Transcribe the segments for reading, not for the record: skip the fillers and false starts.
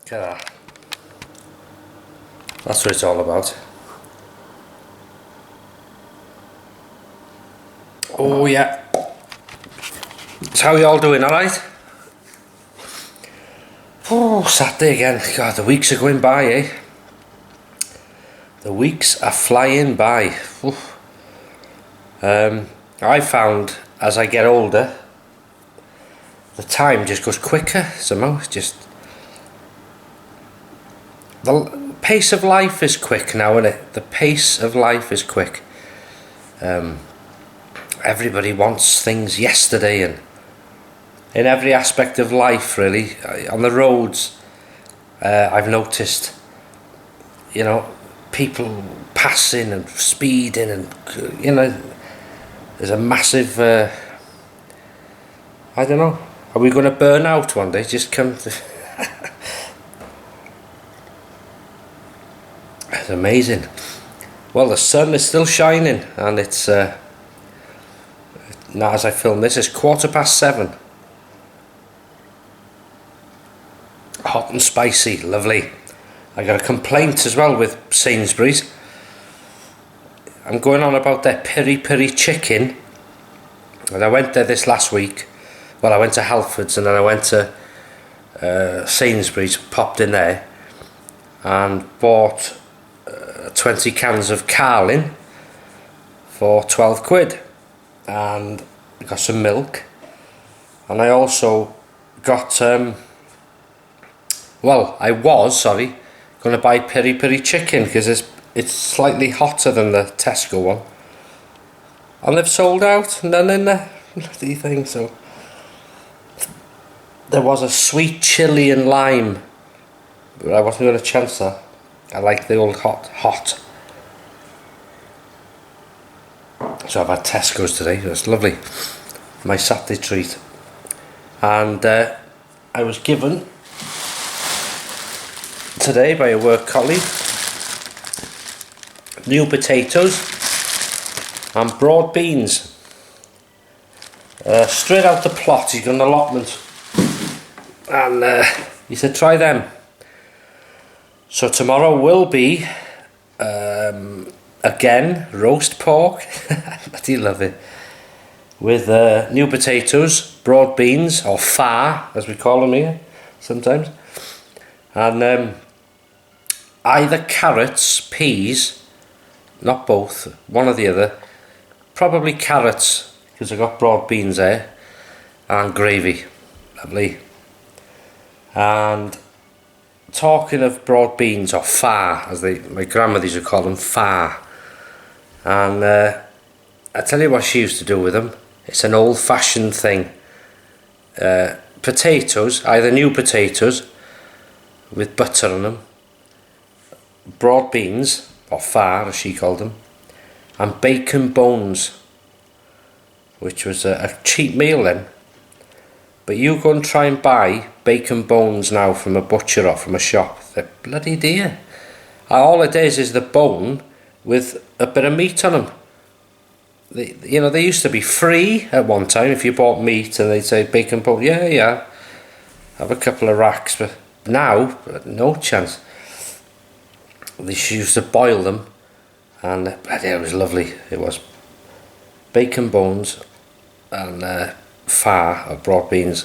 Look at that. That's what it's all about. Oh yeah. So how are you all doing, alright? Oh, Saturday again. God, the weeks are going by, eh? The weeks are flying by. I found as I get older, the time just goes quicker somehow. The pace of life is quick now, isn't it? The pace of life is quick. Everybody wants things yesterday, and in every aspect of life, really. On the roads, I've noticed, people passing and speeding, and there's a massive. I don't know. Are we going to burn out one day? Just come to. It's amazing. Well, the sun is still shining, and it's now as I film this, it's 7:15. Hot and spicy, lovely. I got a complaint as well with Sainsbury's. I'm going on about their piri piri chicken, and I went there this last week. Well, I went to Halfords and then I went to Sainsbury's, popped in there and bought 20 cans of Carling for 12 quid, and got some milk, and I also got I was going to buy piri piri chicken because it's slightly hotter than the Tesco one, and they've sold out, none in the bloody thing. So there was a sweet chilli and lime, but I wasn't going to chance that. I like the old hot. So I've had Tesco's today. It's lovely, my Saturday treat. And I was given today by a work colleague new potatoes and broad beans, straight out the plot. He's got an allotment, and he said try them. So tomorrow will be again roast pork. I do love it, with new potatoes, broad beans, or far as we call them here sometimes, and either carrots, peas, not both, one or the other, probably carrots because I got broad beans there, and gravy, lovely. And talking of broad beans, or far as my grandmother used to call them, far, and I tell you what she used to do with them. It's an old-fashioned thing. Potatoes, either new potatoes with butter on them, broad beans, or far as she called them, and bacon bones, which was a cheap meal then. But you go and try and buy bacon bones now from a butcher or from a shop, they're bloody dear. All it is the bone with a bit of meat on them. They used to be free at one time if you bought meat, and they'd say bacon bone, yeah, have a couple of racks. But now, no chance. They used to boil them, and it was lovely. It was bacon bones and far, or broad beans,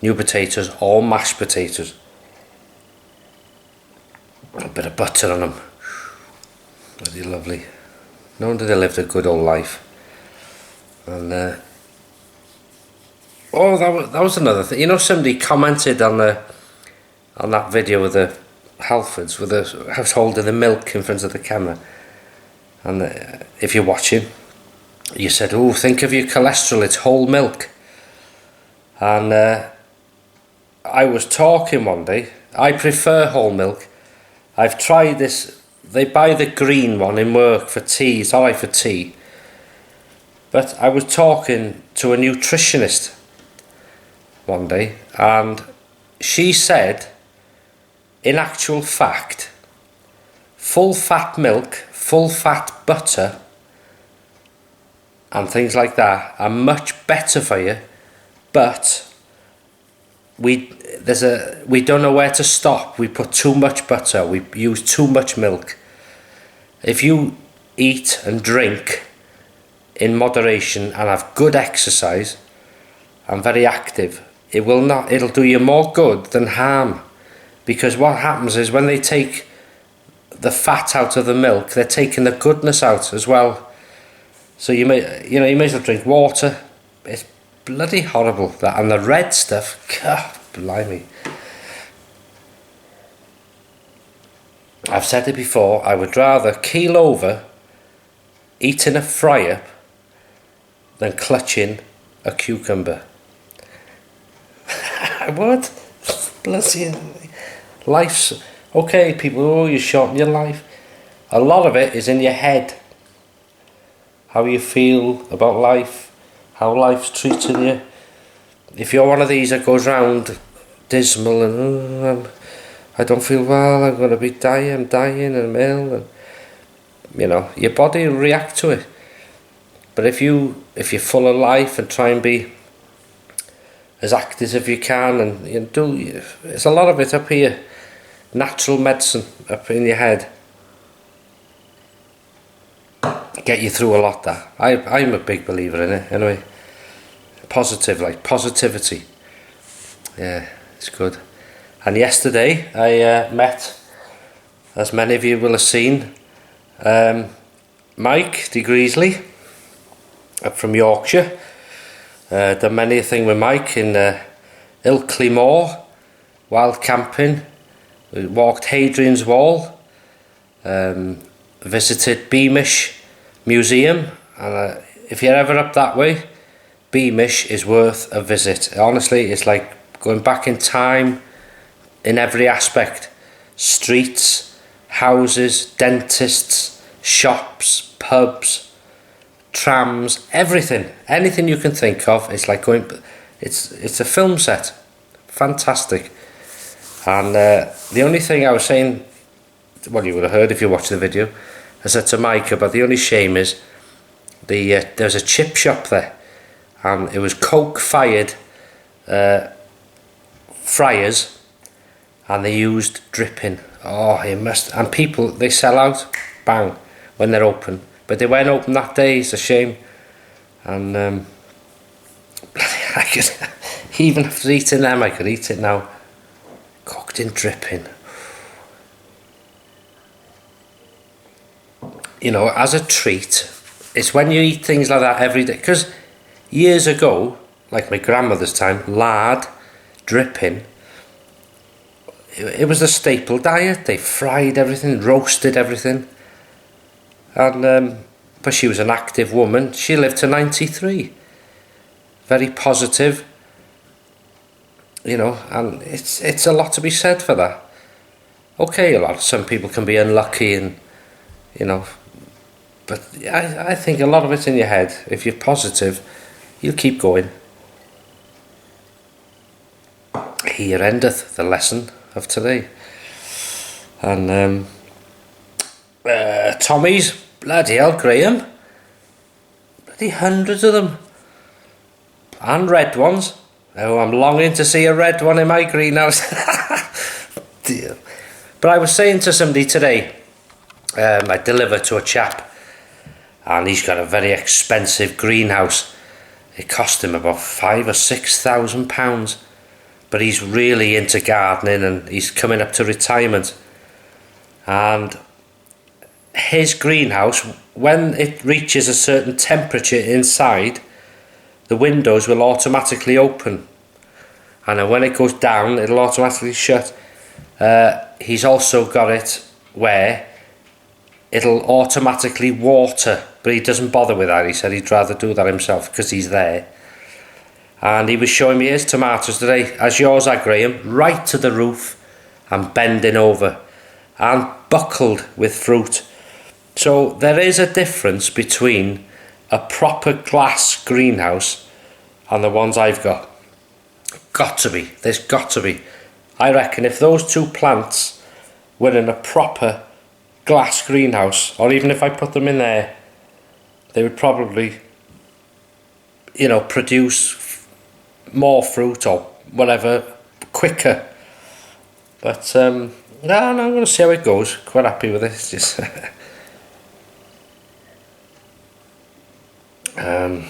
new potatoes or mashed potatoes, a bit of butter on them. Really lovely. No wonder they lived a good old life. And that was another thing. Somebody commented on that video with the Halfords, with the house holding the milk in front of the camera, and if you're watching, you said, "Oh, think of your cholesterol. It's whole milk." And I was talking one day. I prefer whole milk. I've tried this. They buy the green one in work for tea. It's alright for tea. But I was talking to a nutritionist one day, and she said, in actual fact, full fat milk, full fat butter, and things like that are much better for you, but we don't know where to stop. We put too much butter, we use too much milk. If you eat and drink in moderation and have good exercise and very active, it'll do you more good than harm. Because what happens is when they take the fat out of the milk, they're taking the goodness out as well. So you may as well drink water. It's bloody horrible, that. And the red stuff, God blimey. I've said it before, I would rather keel over eating a fry-up than clutching a cucumber. I would. Bloody life's okay, people. Oh, you shorten your life. A lot of it is in your head. How you feel about life, how life's treating you. If you're one of these that goes round dismal and I don't feel well, I'm going to be dying, I'm dying, and I'm ill, and your body will react to it. But if you're full of life and try and be as active as you can, and there's a lot of it up here, natural medicine up in your head, get you through a lot. That I'm a big believer in it anyway. Positivity. Yeah, it's good. And yesterday I met, as many of you will have seen, Mike de Greasley up from Yorkshire. Done many a thing with Mike in Ilkley Moor, wild camping. We walked Hadrian's Wall, visited Beamish Museum, and if you're ever up that way, Beamish is worth a visit. Honestly, it's like going back in time in every aspect. Streets, houses, dentists, shops, pubs, trams, everything, anything you can think of. It's like it's a film set. Fantastic. And the only thing I was saying, well, you would have heard if you watched the video, I said to Mike about the only shame is there's a chip shop there, and it was coke-fired fryers, and they used dripping. Oh, it must. And people, they sell out, bang, when they're open. But they weren't open that day. It's a shame. And I could, even after eating them, I could eat it now. Cooked in dripping. As a treat, it's when you eat things like that every day. Because years ago, like my grandmother's time, lard, dripping, it was the staple diet. They fried everything, roasted everything. And but she was an active woman. She lived to 93. Very positive. And it's a lot to be said for that. Okay, some people can be unlucky and but I think a lot of it's in your head. If you're positive, you'll keep going. Here endeth the lesson of today. And Tommies, bloody hell, Graham, bloody hundreds of them, and red ones. Oh, I'm longing to see a red one in my greenhouse. Dear. But I was saying to somebody today, I delivered to a chap, and he's got a very expensive greenhouse. It cost him about £5,000 or £6,000, but he's really into gardening and he's coming up to retirement. And his greenhouse, when it reaches a certain temperature inside, the windows will automatically open, and then when it goes down, it'll automatically shut. He's also got it where it'll automatically water, but he doesn't bother with that. He said he'd rather do that himself because he's there. And he was showing me his tomatoes today, as yours are, Graham, right to the roof and bending over and buckled with fruit. So there is a difference between a proper glass greenhouse and the ones I've got. There's got to be. I reckon if those two plants were in a proper glass greenhouse, or even if I put them in there, they would probably produce more fruit or whatever quicker. But no, I'm going to see how it goes. Quite happy with it. It's just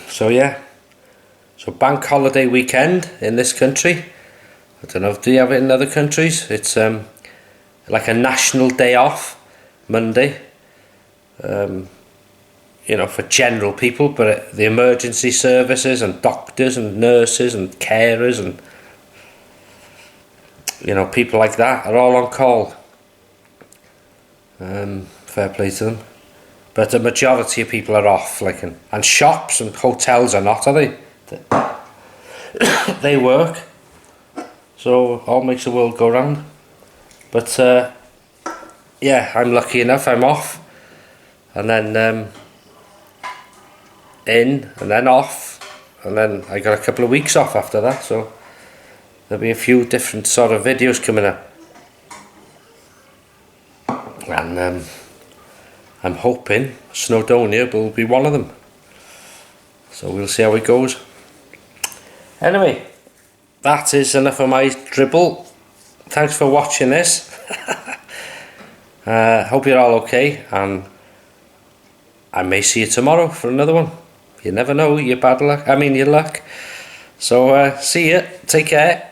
so yeah. So bank holiday weekend in this country. I don't know, do you have it in other countries? It's like a national day off, Monday. You know, for general people, but the emergency services and doctors and nurses and carers and, you know, people like that are all on call. Fair play to them. But the majority of people are off, like, and shops and hotels are not, are they? They work. So all makes the world go round. But yeah, I'm lucky enough, I'm off. And then in and then off, and then I got a couple of weeks off after that, so there'll be a few different sort of videos coming up. And I'm hoping Snowdonia will be one of them. So we'll see how it goes. Anyway, that is enough of my dribble. Thanks for watching this. Hope you're all okay, and I may see you tomorrow for another one. You never know, your bad luck, your luck. So see ya, take care.